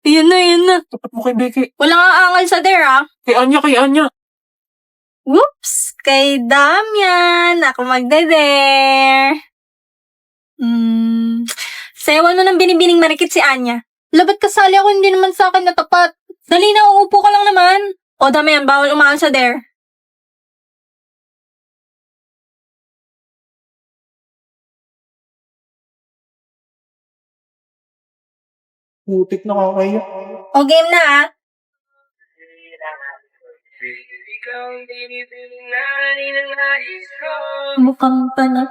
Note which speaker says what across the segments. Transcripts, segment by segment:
Speaker 1: Yun na.
Speaker 2: Tapat mo kay Becky.
Speaker 1: Wala nga angal sa there, ah.
Speaker 2: Kay Anya.
Speaker 1: Whoops! Kay Damian! Ako magde-dare! Sayawan mo ng binibining marikit si Anya. Labat kasali ako, hindi naman sa akin natapat. Dali na, uupo ka lang naman. O Damian, bawal umangal sa dare.
Speaker 2: Putik na kakaya.
Speaker 1: O game na, ah. Mukhang panat.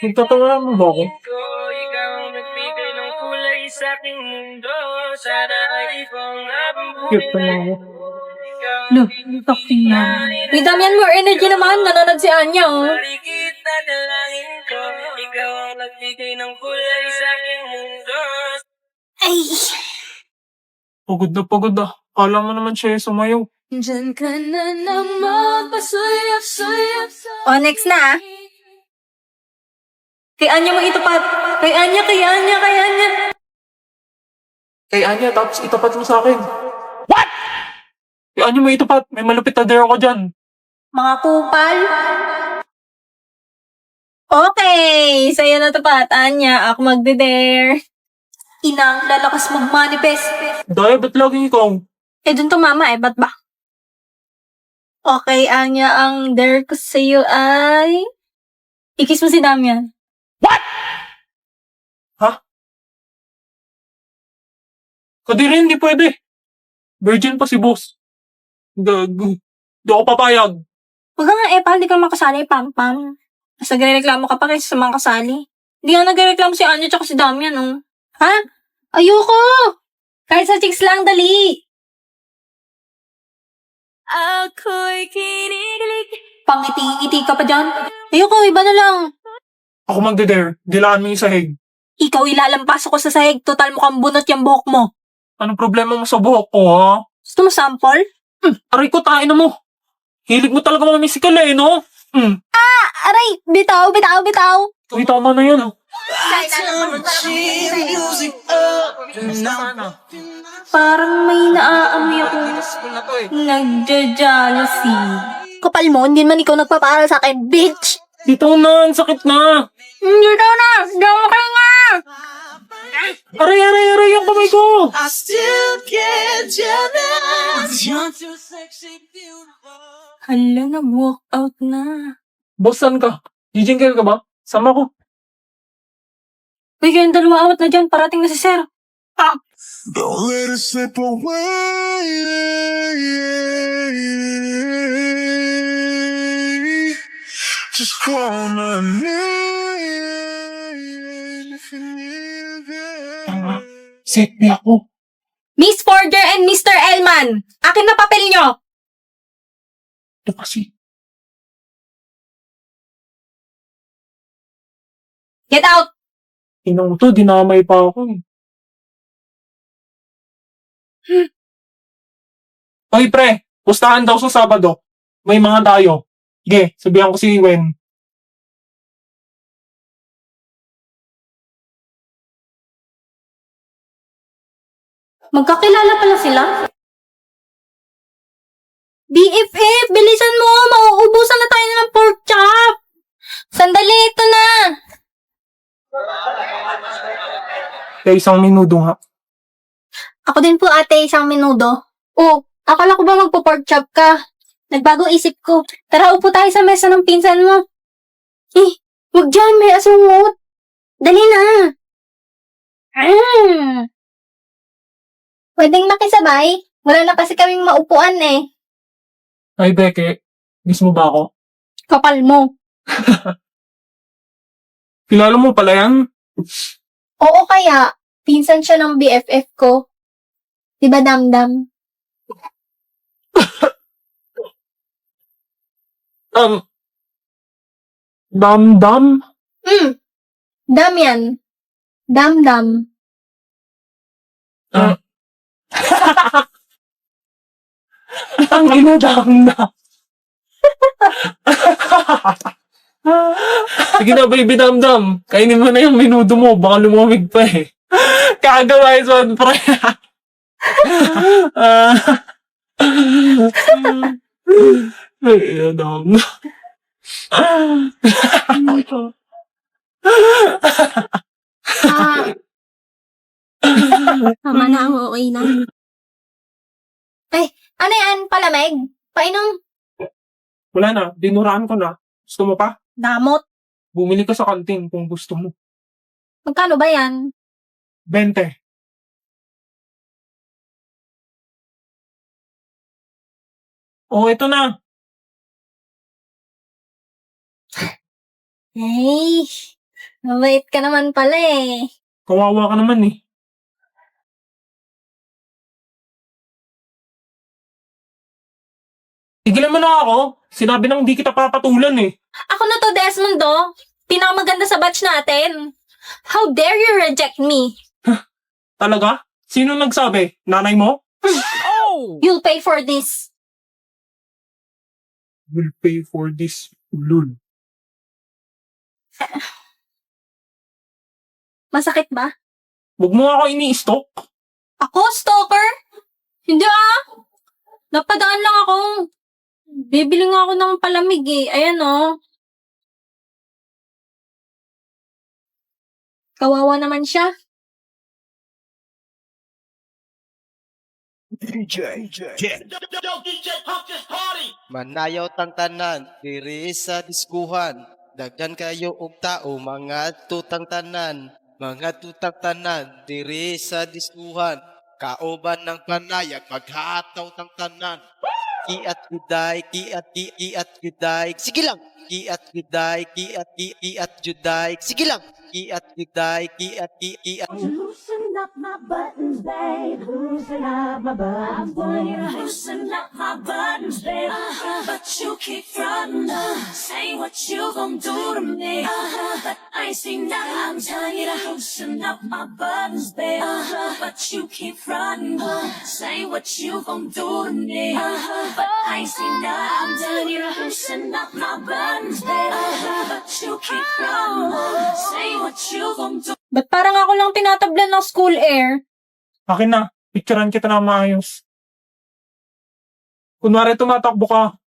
Speaker 2: Nagtatawa mo ba ako? Cute naman ako.
Speaker 1: Look, talking na. Uy, Damian, more energy naman. Nanonood si Anya, oh. Ay,
Speaker 2: Pagod na. Kala mo naman siya sumayaw.
Speaker 1: dyan ka na naman, pasuyap-suyap. O, next na, ah. Kay Anya mo itapat. Kay Anya.
Speaker 2: Kay Anya, tapos itapat mo sa akin. What? Kay Anya mo itapat. May malupit na dare ako dyan.
Speaker 1: Mga kupal. Okay, sa'yo na tapat, Anya. Ako magde-dare. Inang, lalakas mag-manifest.
Speaker 2: Daya, ba't laging ikaw?
Speaker 1: Dun tumama ba't ba? Okay, Anya, ang dare ko sa'yo ay... Ikis mo si Damian.
Speaker 2: Kadiri, hindi pwede. Virgin pa si boss. Di ako papayag.
Speaker 1: Huwag ka nga hindi ka makasali, pam-pam. Mas nagre-reklamo ka pa kaysa sa mga kasali. Hindi nga nagre-reklamo si Anya tsaka si Damian, oh. Ha? Ayoko! Kahit sa chicks lang, dali! Ako'y kinikilig. Pangiti-ngiti ka pa dyan. Ayoko, iba na lang.
Speaker 2: Ako magde-dare. Dilaan mo yung sahig.
Speaker 1: Ikaw ilalampas ako sa sahig. Total mukhang bunot yung buhok mo.
Speaker 2: Anong problema mo sa buhok ko, ha?
Speaker 1: Gusto mo sample?
Speaker 2: Aray ko, tain na mo. Hilig mo talaga mga misikal no?
Speaker 1: Aray! Bitaw!
Speaker 2: Uy, tama na yan.
Speaker 1: Parang may naaamoy ako. Nagja-jealousy. Kapal mo, hindi man ikaw nagpapaaral sa akin, bitch!
Speaker 2: Dito na, ang sakit na.
Speaker 1: Hindi daw na! Diyan ka nga!
Speaker 2: Aray, yung kamay ko.
Speaker 3: I still get jealous. You're too sexy, beautiful.
Speaker 1: Hala, nag-walk out na.
Speaker 2: Boss, saan ka? Jijingkel ka ba? Sama ko.
Speaker 1: Uy, kayong dalawa awat na dyan. Parating na si Sir.
Speaker 3: Don't let it slip away. Just call my name if you need it.
Speaker 2: Tama. Set me ako.
Speaker 1: Miss Forger and Mr. Elman! Akin na papel nyo!
Speaker 2: Ito kasi.
Speaker 1: Get out!
Speaker 2: Inong to, dinamay pa ako eh. Hoy pre, pustahan daw sa Sabado. May mga tayo. Sige, sabihan ko si Wen.
Speaker 1: Magkakilala pala sila? BFF! Bilisan mo! Mauubusan na tayo ng pork chop! Sandali, ito na!
Speaker 2: Kaya isang minuto nga.
Speaker 1: Ako din po ate, isang minuto. Oh, akala ko ba magpo-pork chop ka? Nagbago isip ko. Tara, upo tayo sa mesa ng pinsan mo. Wag dyan, may asungot. Dali na. Pwedeng makisabay. Wala na kasi kaming maupuan eh.
Speaker 2: Ay Beke, miss mo ba ako?
Speaker 1: Kapal mo.
Speaker 2: Kilala mo pala yan?
Speaker 1: Oo kaya, pinsan siya ng BFF ko. Diba, Damdam?
Speaker 2: Damdam?
Speaker 1: Damian. Damdam.
Speaker 2: Ang ina, damdam. Sige na, baby damdam. Kainin mo na yung minuto mo. Baka lumamig pa eh. Kagawin son, pre. Ay, Adam.
Speaker 1: Ah, tama na, okay na. Ano yan? Palamig? Painom?
Speaker 2: Wala na, dinuraan ko na. Gusto mo pa?
Speaker 1: Damot.
Speaker 2: Bumili ka sa kantin kung gusto mo.
Speaker 1: Magkano ba yan?
Speaker 2: 20. Oh, ito na.
Speaker 1: Ay, mabait ka naman pala eh.
Speaker 2: Kawawa ka naman eh. Tigilan mo na ako. Sinabi nang hindi kita papatulan eh.
Speaker 1: Ako na to, Desmond, oh. Pinakamaganda sa batch natin. How dare you reject me?
Speaker 2: Talaga? Sino nagsabi? Nanay mo?
Speaker 1: You'll pay for this.
Speaker 2: Will pay for this. Lul.
Speaker 1: Masakit ba?
Speaker 2: Huwag mo ako ini-stalk.
Speaker 1: Ako, stalker? Hindi ah. Napadaan lang ako. Bibili nga ako ng palamig eh. Ayan oh. Kawawa naman siya.
Speaker 3: Manayaw tang tanan, diri sa diskuhan. Daghan kayo og tao, mga tutang tanan. Mga tutang tanan, diri sa diskuhan. Kaoban ng panayag, maghataw tang tanan. Kiat juday, kiat juday. Sige lang. Kiat juday, kiat juday. Sige lang. Kiat juday, kiat.
Speaker 4: Loosen up my buttons, babe. Loosen up my buttons. I want you to loosen up my buttons, babe. But you keep frontin', say what you gon' do to me. But I ain't seen nothing. I'm telling you to loosen up my buttons, babe. But you keep frontin', say what you gon' do to me. But I ain't seen nothing. I'm telling you to loosen up my buttons, babe. But you keep frontin', say what you gon' do.
Speaker 1: Ba't parang ako lang tinatablan ng school air?
Speaker 2: Akin na. Picturean kita na maayos. Kunwari tumatakbo ka.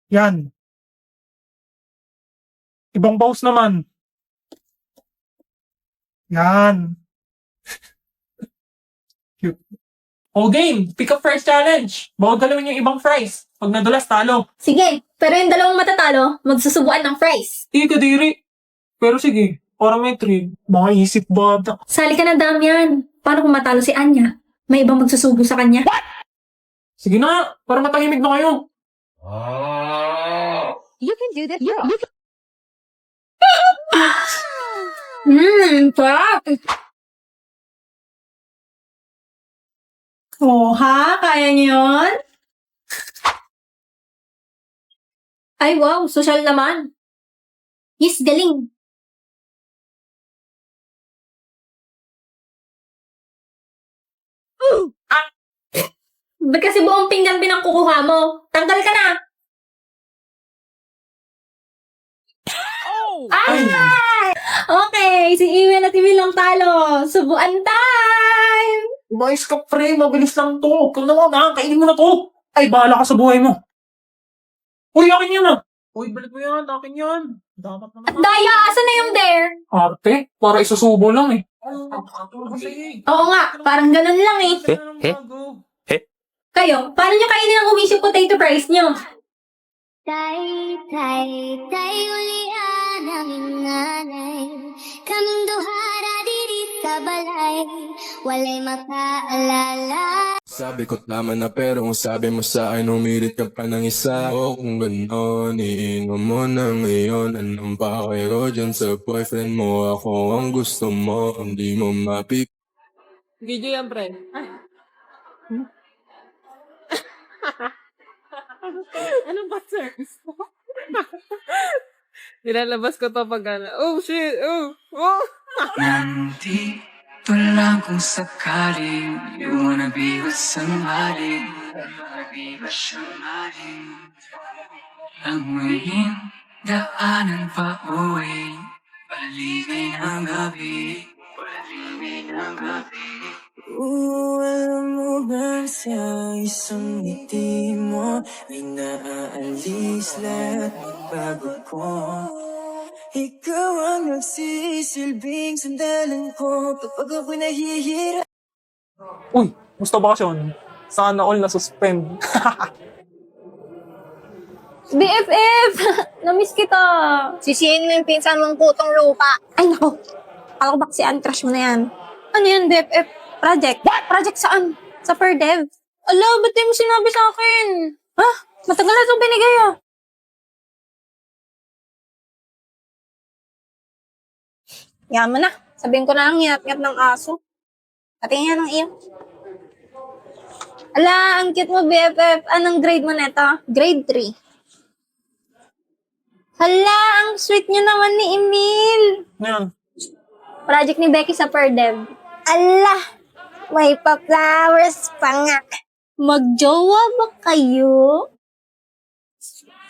Speaker 2: Yan. Ibang pose naman. Yan. Cute. O game, pick up first challenge. Bawal galawin yung ibang fries. Pag nadulas, talo.
Speaker 1: Sige, pero yung dalawang matatalo, magsusubuan ng fries.
Speaker 2: Hindi ka diri. Pero sige, para may thrill. Mga isip bata.
Speaker 1: Sali ka na, Damian. Paano kung matalo si Anya? May ibang magsusubo sa kanya.
Speaker 2: Sige na, para matahimik na kayo.
Speaker 5: You can do this.
Speaker 1: Sarap! Oh, ha? Kaya niyo yun? Ay, wow. Social naman. Yes, galing. Ba't kasi buong pinggan pinangkukuha mo? Tanggal ka na! Ay! Okay, si Iwen at Emil ang talo. Subuan time!
Speaker 2: Umayos ka, pre. Mabilis lang to. Kung naman na, kainin mo na to. Ay, bahala ka sa buhay mo. Uy, akin yan ah. Uy, balik mo yan. Akin yan. Dapat na
Speaker 1: At Daya, asan na yung dare?
Speaker 2: Arte, para isusubo lang eh.
Speaker 1: Oo nga, parang ganun lang eh. Kayo, paano nyo kainin ang uwisyo potato fries nyo?
Speaker 6: Tay, ulian ang inganay. Kaming duhara diri sa balay. Walay makaalala.
Speaker 7: Sabi ko tama na pero kung sabi mo sa akin umirit ka pa ng isa. O kung gano'n, iinom mo na ngayon. Anong pakay ko dyan sa boyfriend mo? Ako ang gusto mo, hindi mo mapip.
Speaker 5: Video yan, friend. Anong butters? Nilalabas ko to pag ano. Oh, shit! Oh!
Speaker 8: Nandito lang kung sakaling you wanna be with somebody. Ang muling daanan pa uwi, paligay ng gabi. Wala tahimik ng gabi.
Speaker 4: Alam mo ba sa isang ngiti mo ay naaalis lahat ng bago ko. Ikaw ang nagsisilbing sandalan ko kapag ako'y nahihirap.
Speaker 2: Uy, musta bakasyon? Sana all na-suspend.
Speaker 1: BFF! Namiss kita. Sisihin mo yung pinsan mong putong lupa. Ay, nako. Akala ko ba kasi crush mo na yan? Ano yun, BFF? Project? What? Project saan? Sa PerDev? Ala, ba't di mo sinabi sa akin? Ha? Matagal na itong binigay ah. Yaman na. Sabihin ko na lang ngiyap-ngiyap ng aso. Pati nga ng iyo. Ala, ang cute mo, BFF. Anong grade mo neto? Grade 3. Hala, ang sweet nyo naman ni Emil.
Speaker 2: Ngayon,
Speaker 1: Project ni Becky sa PerDev. Ala, may pa-flowers pa nga. Magjowa ba kayo?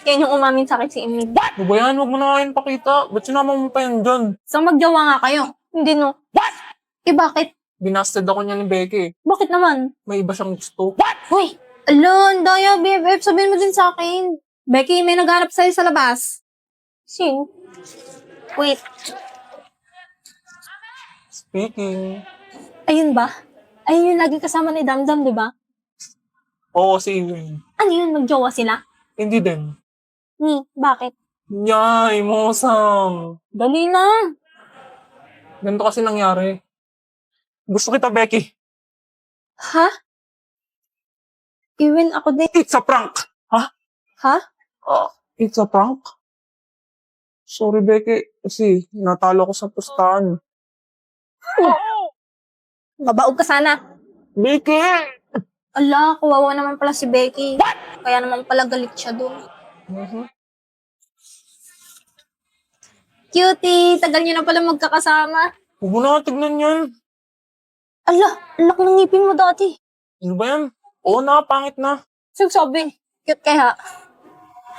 Speaker 1: Yan yung umamin sa akin si Emil.
Speaker 2: ano ba yan? Huwag mo na kayo pakita. Ba't sinama mo pa yan dyan?
Speaker 1: So magjowa nga kayo? Hindi no. What? Eh bakit?
Speaker 2: Binasted ako niya ni Becky.
Speaker 1: Bakit naman?
Speaker 2: May iba siyang gusto.
Speaker 1: Hoy! Ala, ang daya, BFF. Sabihin mo din sa akin. Becky, may naghanap sa'yo sa labas. Sino? Wait.
Speaker 2: Speaking.
Speaker 1: Ayun ba? Ayun yung laging kasama ni Damdam, di ba?
Speaker 2: Oo, si Ewan.
Speaker 1: Ano yun? Magjowa sila?
Speaker 2: Hindi din.
Speaker 1: Bakit?
Speaker 2: Yay, mosang.
Speaker 1: Dali lang.
Speaker 2: Ganito kasi nangyari. Gusto kita, Becky.
Speaker 1: Ha? Iwin ako din.
Speaker 2: It's a prank. Ha?
Speaker 1: Ha?
Speaker 2: It's a prank? Sorry, Becky. Kasi natalo ko sa pustahan.
Speaker 1: Mabaog ka sana.
Speaker 2: Becky!
Speaker 1: Ala, kawawa naman pala si Becky. Kaya naman pala galit siya doon. Cutie, tagal niyo na pala magkakasama.
Speaker 2: Huwag mo na tignan yan.
Speaker 1: Ala, ang laki ng ngipin mo dati.
Speaker 2: Ano ba yan? Oo na, pangit na.
Speaker 1: Sabi, cute kaya.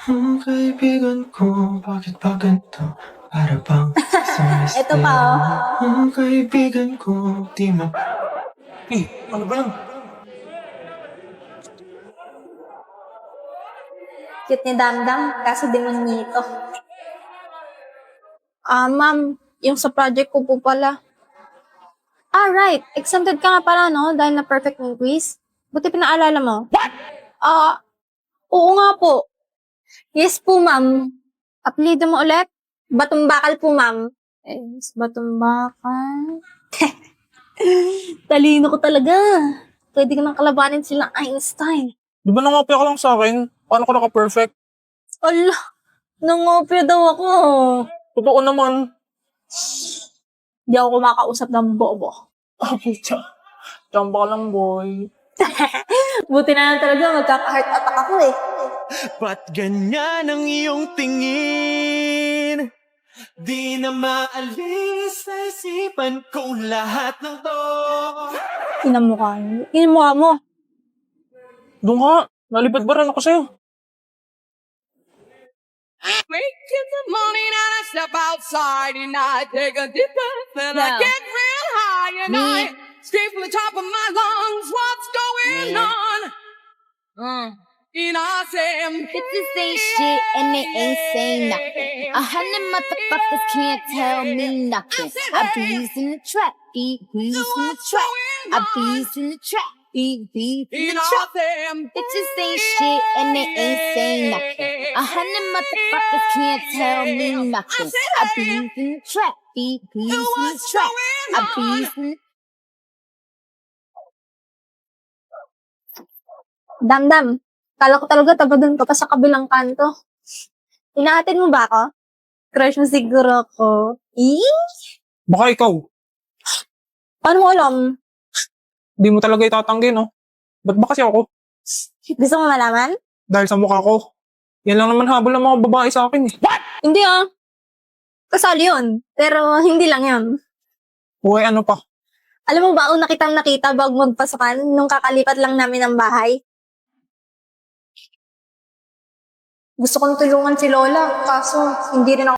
Speaker 4: Ang kaibigan ko, bakit ba ganito? Para bang isang
Speaker 1: Ito pa, oh.
Speaker 4: Ang kaibigan ko, di ma...
Speaker 2: Ano ba yan?
Speaker 1: Cute ni Damdam, kaso di man nito. Ma'am, yung sa project ko po pala. Right. Exempted ka nga pala, no? Dahil na perfect yung quiz. Buti pinaalala mo. What? Oo nga po. Yes po, ma'am. Apelido mo ulit? Batumbakal po, ma'am. Yes, Batumbakal. Talino ko talaga. Pwede ka nang kalabanin silang Einstein.
Speaker 2: Di ba nangopya ka lang sa akin? Paano ko naka-perfect?
Speaker 1: Ala, nangopya daw ako.
Speaker 2: Totoo naman.
Speaker 1: Di ako kumakausap ng bobo.
Speaker 2: Pucha. Chamba ka lang, boy.
Speaker 1: Buti na lang talaga, magkaka-heart attack ako eh.
Speaker 4: Ba't ganyan ang iyong tingin? Di na maalis sa isipan kong lahat ng to.
Speaker 1: Inamukha mo. Inamukha mo.
Speaker 2: Doon ka. Nalipad ba rin ako sa'yo?
Speaker 5: Wake in the morning and I step outside and I take a deep breath and I get real high and I scream from the top of my lungs, what's going on? And I say,
Speaker 6: Bitches ain't shit and they ain't saying nothing. 100 motherfuckers can't tell me nothing. I be in the trap, be in the trap. I be in the trap, be in the
Speaker 5: and
Speaker 6: trap.
Speaker 5: I say,
Speaker 6: Bitches ain't shit and they ain't saying nothing. 100 motherfuckers can't tell me nothing. I be in the trap, be in the trap. I be in
Speaker 1: Damdam, kala ko talaga taga-doon ka pa sa kabilang kanto. Inaatin mo ba ako? Crush mo siguro ako.
Speaker 2: Baka ikaw.
Speaker 1: Paano mo alam?
Speaker 2: Di mo talaga itatanggi, no? Ba't ba kasi ako?
Speaker 1: Gusto mo malaman?
Speaker 2: Dahil sa mukha ko. Yan lang naman habol ng mga babae sa akin, eh.
Speaker 1: Hindi ah. Kasali yun. Pero hindi lang yun.
Speaker 2: Uy, ano pa?
Speaker 1: Alam mo ba, una kitang nakita bago magpasokan nung kakalipat lang namin ng bahay? Gusto kong tulungan si Lola, kaso hindi rin ako